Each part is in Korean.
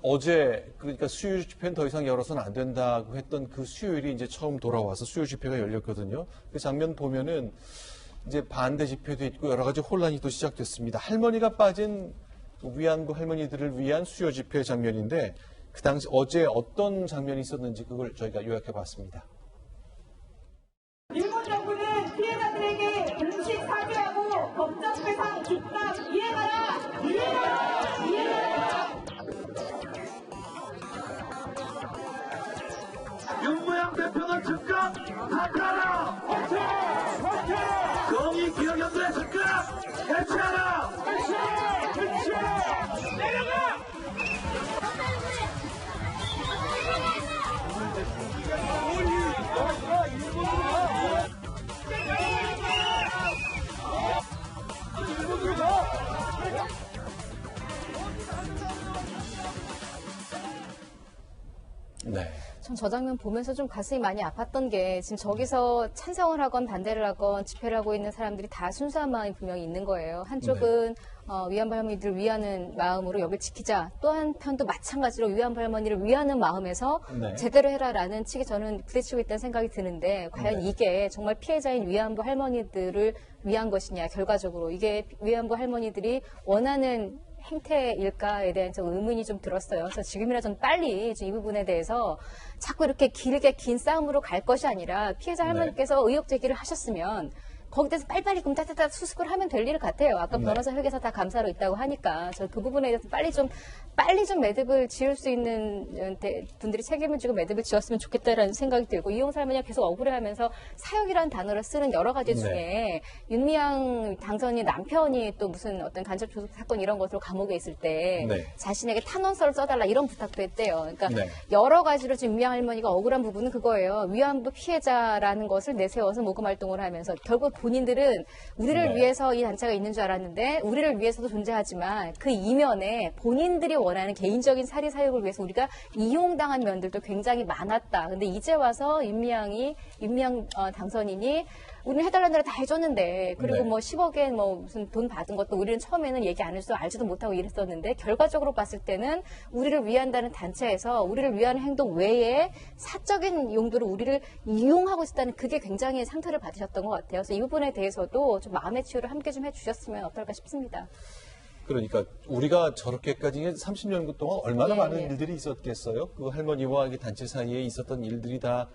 어제 그러니까 수요 집회는 더 이상 열어서는 안 된다고 했던 그 수요일이 이제 처음 돌아와서 수요 집회가 열렸거든요. 그 장면 보면은 이제 반대 집회도 있고 여러 가지 혼란이 또 시작됐습니다. 할머니가 빠진 위안부 할머니들을 위한 수요 집회 장면인데 그 당시 어제 어떤 장면이 있었는지 그걸 저희가 요약해 봤습니다. 일본 정부는 피해자들에게 음식 사죄하고 법적 배상 즉각 이행하라! 이행하라! 이행하라! 윤무영 대표는 즉각 사퇴하라! 화이팅! 화이팅! 정의기억연대 즉각 해체하라! 해체! 해체! 내려가! 네. 전 저 장면 보면서 좀 가슴이 많이 아팠던 게 지금 저기서 찬성을 하건 반대를 하건 집회를 하고 있는 사람들이 다 순수한 마음이 분명히 있는 거예요. 한쪽은 위안부 할머니들을 위하는 마음으로 여길 지키자. 또 한편도 마찬가지로 위안부 할머니를 위하는 마음에서 네. 제대로 해라라는 측에 저는 부딪히고 있다는 생각이 드는데 과연 이게 정말 피해자인 위안부 할머니들을 위한 것이냐 결과적으로 이게 위안부 할머니들이 원하는 행태일까에 대한 좀 의문이 좀 들었어요. 그래서 지금이라 좀 빨리 이 부분에 대해서 자꾸 이렇게 길게 긴 싸움으로 갈 것이 아니라 피해자 할머니께서 의혹 제기를 하셨으면 거기에 대해서 빨리빨리 그럼 따따따 수습을 하면 될 일 같아요. 아까 변호사 회계사 다 감사로 있다고 하니까 저 그 부분에 대해서 빨리 좀 매듭을 지을 수 있는 분들이 책임을 지고 매듭을 지었으면 좋겠다라는 생각이 들고 이용사 할머니가 계속 억울해하면서 사역이라는 단어를 쓰는 여러 가지 중에 윤미향 당선인 남편이 또 무슨 어떤 간접 조작 사건 이런 것으로 감옥에 있을 때 자신에게 탄원서를 써달라 이런 부탁도 했대요. 그러니까 여러 가지로 지금 윤미향 할머니가 억울한 부분은 그거예요. 위안부 피해자라는 것을 내세워서 모금 활동을 하면서 결국 본인들은 우리를 위해서 이 단체가 있는 줄 알았는데 우리를 위해서도 존재하지만 그 이면에 본인들이 원하는 개인적인 사리사욕을 위해서 우리가 이용당한 면들도 굉장히 많았다. 근데 이제 와서 윤미향 당선인이 우리는 해달라는 대로 다 해줬는데 그리고 뭐 10억엔 뭐 무슨 돈 받은 것도 우리는 처음에는 얘기 안 해서 알지도 못하고 이랬었는데 결과적으로 봤을 때는 우리를 위한다는 단체에서 우리를 위하는 행동 외에 사적인 용도로 우리를 이용하고 있다는 그게 굉장히 상처를 받으셨던 것 같아요. 그래서 이 부분에 대해서도 좀 마음의 치유를 함께 좀 해주셨으면 어떨까 싶습니다. 그러니까 우리가 저렇게까지 30년 동안 얼마나 많은 일들이 있었겠어요? 그 할머니와 단체 사이에 있었던 일들이 다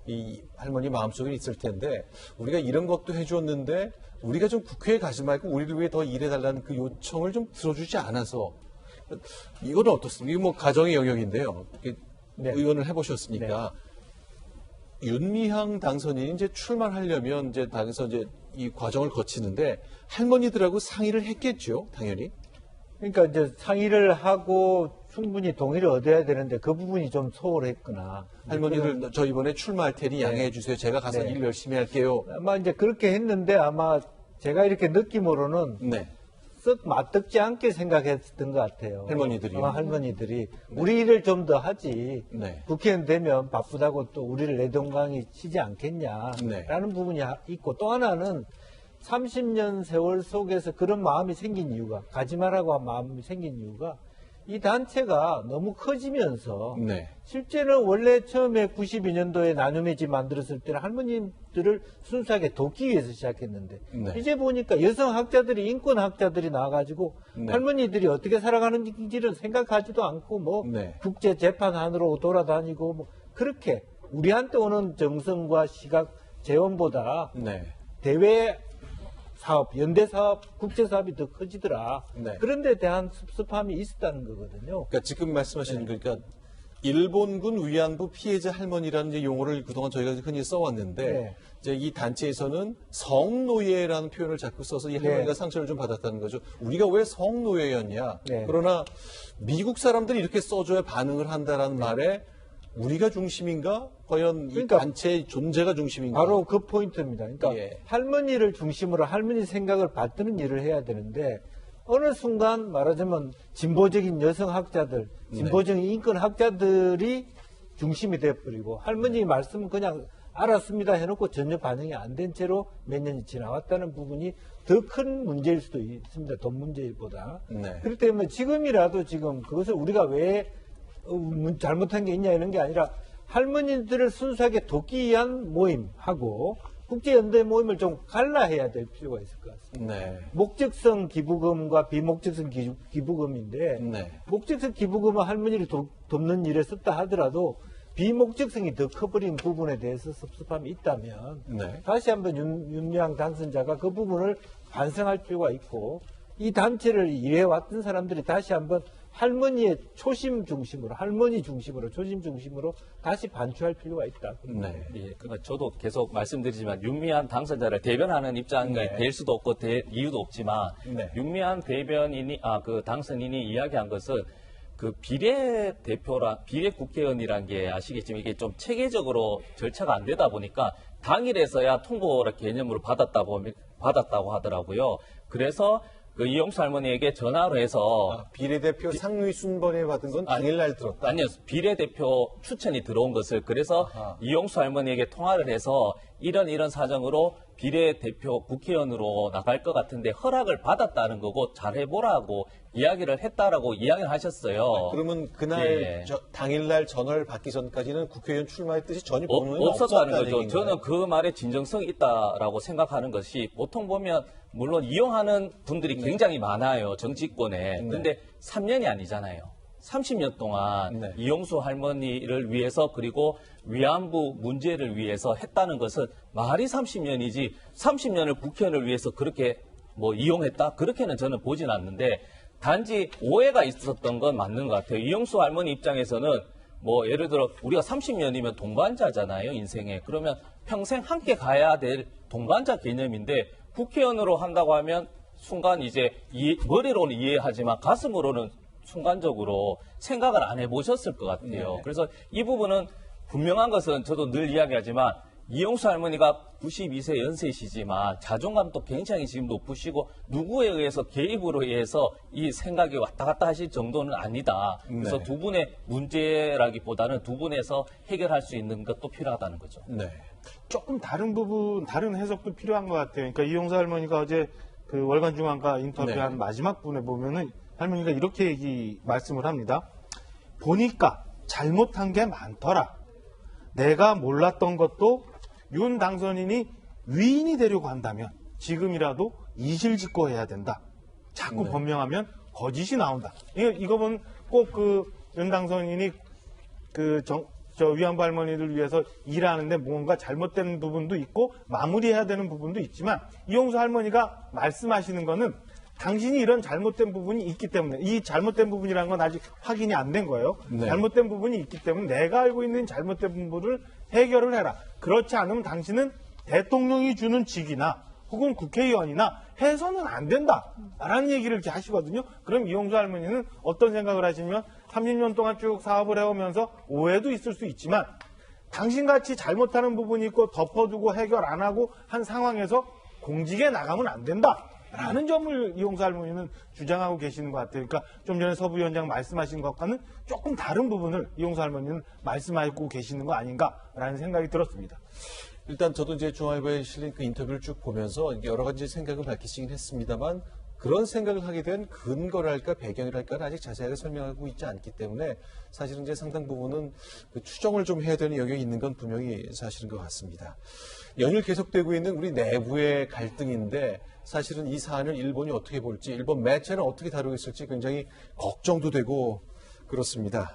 이 할머니 마음속에 있을 텐데 우리가 이런 것도 해줬는데 우리가 좀 국회에 가지 말고 우리를 위해 더 일해달라는 그 요청을 좀 들어주지 않아서 이거는 어떻습니까? 이거 뭐 가정의 영역인데요. 의원을 해보셨으니까 윤미향 당선인이 이제 출마하려면 이제 당에서 이제 이 과정을 거치는데 할머니들하고 상의를 했겠죠, 당연히. 그러니까 이제 상의를 하고 충분히 동의를 얻어야 되는데 그 부분이 좀 소홀했구나. 할머니들 저 이번에 출마할 테니 양해해 주세요. 제가 가서 일 열심히 할게요. 아마 이제 그렇게 했는데 아마 제가 이렇게 느낌으로는 썩 맞듣지 않게 생각했던 것 같아요. 할머니들이요? 할머니들이 우리 일을 좀 더 하지. 국회의원 되면 바쁘다고 또 우리를 내동강이 치지 않겠냐라는 부분이 있고 또 하나는 30년 세월 속에서 그런 마음이 생긴 이유가 가지 말라고 한 마음이 생긴 이유가 이 단체가 너무 커지면서 실제는 원래 처음에 92년도에 나눔의 집 만들었을 때는 할머님들을 순수하게 돕기 위해서 시작했는데 이제 보니까 여성학자들이 인권학자들이 나와가지고 할머니들이 어떻게 살아가는지를 생각하지도 않고 뭐 국제재판안으로 돌아다니고 뭐 그렇게 우리한테 오는 정성과 시각 재원보다 대외 사업, 연대 사업, 국제 사업이 더 커지더라. 그런 데 대한 섭섭함이 있었다는 거거든요. 그러니까 지금 말씀하시는 그러니까 일본군 위안부 피해자 할머니라는 이제 용어를 그동안 저희가 흔히 써왔는데 이제 이 단체에서는 성노예라는 표현을 자꾸 써서 이 할머니가 상처를 좀 받았다는 거죠. 우리가 왜 성노예였냐? 그러나 미국 사람들이 이렇게 써줘야 반응을 한다라는 말에 우리가 중심인가? 과연 이 단체의 존재가 중심인가? 바로 그 포인트입니다. 그러니까 할머니를 중심으로 할머니 생각을 받드는 일을 해야 되는데 어느 순간 말하자면 진보적인 여성학자들, 진보적인 인권학자들이 중심이 되어버리고 할머니 말씀은 그냥 알았습니다 해놓고 전혀 반영이 안 된 채로 몇 년이 지나왔다는 부분이 더 큰 문제일 수도 있습니다. 돈 문제보다. 그렇기 때문에 지금이라도 지금 그것을 우리가 왜 잘못한 게 있냐 이런 게 아니라 할머니들을 순수하게 돕기 위한 모임하고 국제연대 모임을 좀 갈라해야 될 필요가 있을 것 같습니다. 네. 목적성 기부금과 비목적성 기부금인데 네. 목적성 기부금은 할머니를 돕는 일에 썼다 하더라도 비목적성이 더 커버린 부분에 대해서 섭섭함이 있다면 네. 다시 한번 윤미향 당선자가 그 부분을 반성할 필요가 있고 이 단체를 일해왔던 사람들이 다시 한번 할머니의 초심 중심으로 할머니 중심으로 초심 중심으로 다시 반추할 필요가 있다. 네. 예, 그러니까 저도 계속 말씀드리지만 윤미향 당선자를 대변하는 입장이 네. 될 수도 없고 될 이유도 없지만 네. 윤미향 그 당선인이 이야기한 것은 그 비례 국회의원이란 게 아시겠지만 이게 좀 체계적으로 절차가 안 되다 보니까 당일에서야 통보 개념으로 받았다고 하더라고요. 그래서 그 이용수 할머니에게 전화로 해서 비례대표 상위 순번에 받은 건 당일날 들었다. 아니요, 비례대표 추천이 들어온 것을 그래서 아하. 이용수 할머니에게 통화를 해서 이런 사정으로 비례대표 국회의원으로 나갈 것 같은데 허락을 받았다는 거고 잘해보라고 이야기를 했다라고 이야기를 하셨어요. 그러면 그날 예. 당일날 전화를 받기 전까지는 국회의원 출마의 뜻이 전혀 없었다는 거죠. 얘기인가요? 저는 그 말에 진정성이 있다라고 생각하는 것이 보통 보면 물론 이용하는 분들이 굉장히 많아요. 정치권에. 네. 근데 3년이 아니잖아요. 30년 동안 네. 이용수 할머니를 위해서 그리고 위안부 문제를 위해서 했다는 것은 말이 30년이지 30년을 국회의원을 위해서 그렇게 뭐 이용했다? 그렇게는 저는 보진 않는데 단지 오해가 있었던 건 맞는 것 같아요. 이용수 할머니 입장에서는 뭐 예를 들어 우리가 30년이면 동반자잖아요, 인생에. 그러면 평생 함께 가야 될 동반자 개념인데 국회의원으로 한다고 하면 순간 이제 머리로는 이해하지만 가슴으로는 순간적으로 생각을 안 해보셨을 것 같아요. 네. 그래서 이 부분은 분명한 것은 저도 늘 이야기하지만 이용수 할머니가 92세 연세시지만 자존감도 굉장히 지금 높으시고 누구에 의해서 개입으로 의해서 이 생각이 왔다 갔다 하실 정도는 아니다. 그래서 네. 두 분의 문제라기보다는 두 분에서 해결할 수 있는 것도 필요하다는 거죠. 네. 조금 다른 부분, 다른 해석도 필요한 것 같아요. 그러니까 이용수 할머니가 어제 그 월간중앙과 인터뷰한 네. 마지막 부분에 보면은 할머니가 이렇게 말씀을 합니다. 보니까 잘못한 게 많더라. 내가 몰랐던 것도 윤 당선인이 위인이 되려고 한다면 지금이라도 이실직고해야 된다. 자꾸 네. 변명하면 거짓이 나온다. 이거 보면 꼭 그 윤 당선인이 저 위안부 할머니들 위해서 일하는데 뭔가 잘못된 부분도 있고 마무리해야 되는 부분도 있지만 이용수 할머니가 말씀하시는 거는 당신이 이런 잘못된 부분이 있기 때문에 이 잘못된 부분이라는 건 아직 확인이 안 된 거예요. 네. 잘못된 부분이 있기 때문에 내가 알고 있는 잘못된 부분을 해결을 해라. 그렇지 않으면 당신은 대통령이 주는 직이나 혹은 국회의원이나 해서는 안 된다. 라는 얘기를 이렇게 하시거든요. 그럼 이용수 할머니는 어떤 생각을 하시냐면 30년 동안 쭉 사업을 해오면서 오해도 있을 수 있지만 당신같이 잘못하는 부분이 있고 덮어두고 해결 안 하고 한 상황에서 공직에 나가면 안 된다. 라는 점을 이용수 할머니는 주장하고 계시는 것 같아요. 그러니까 좀 전에 서 부위원장 말씀하신 것과는 조금 다른 부분을 이용수 할머니는 말씀하고 계시는 거 아닌가라는 생각이 들었습니다. 일단 저도 이제 중앙일보에 실린 그 인터뷰를 쭉 보면서 여러 가지 생각을 밝히시긴 했습니다만 그런 생각을 하게 된 근거랄까 배경이랄까는 아직 자세하게 설명하고 있지 않기 때문에 사실은 이제 상당 부분은 그 추정을 좀 해야 되는 영역이 있는 건 분명히 사실인 것 같습니다. 연일 계속되고 있는 우리 내부의 갈등인데 사실은 이 사안을 일본이 어떻게 볼지 일본 매체는 어떻게 다루고 있을지 굉장히 걱정도 되고 그렇습니다.